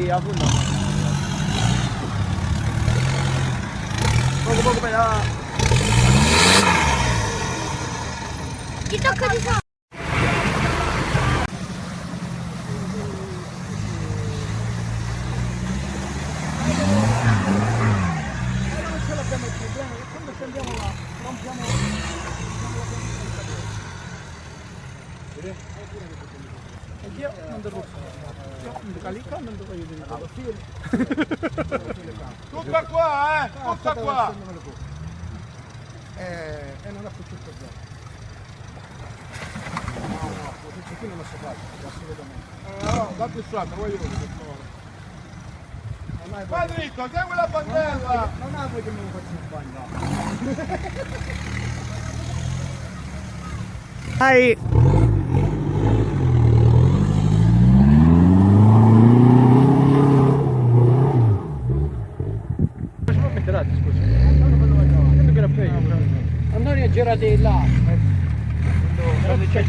Sì, a full. Poco per là. Ti tocca di sopra. Non ce l'abbiamo il problema, che quando scendiamo là, rompiamo la e io non devo calicca, non devo aiutare. Tutta qua, tutta qua! E non ha più tutto bene. No, qui non lo so fare, assolutamente. No, datti sotto, voglio vedere. Va dritto, segui la bandella! Non ha voi che me lo faccio in bagno. Dai! Antonio è girato di là. Dove c'è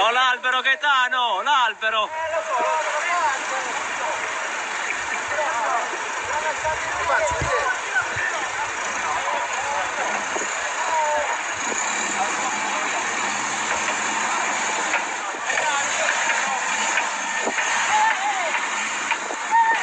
Oh, l'albero Gaetano, l'albero! Faccio vedere.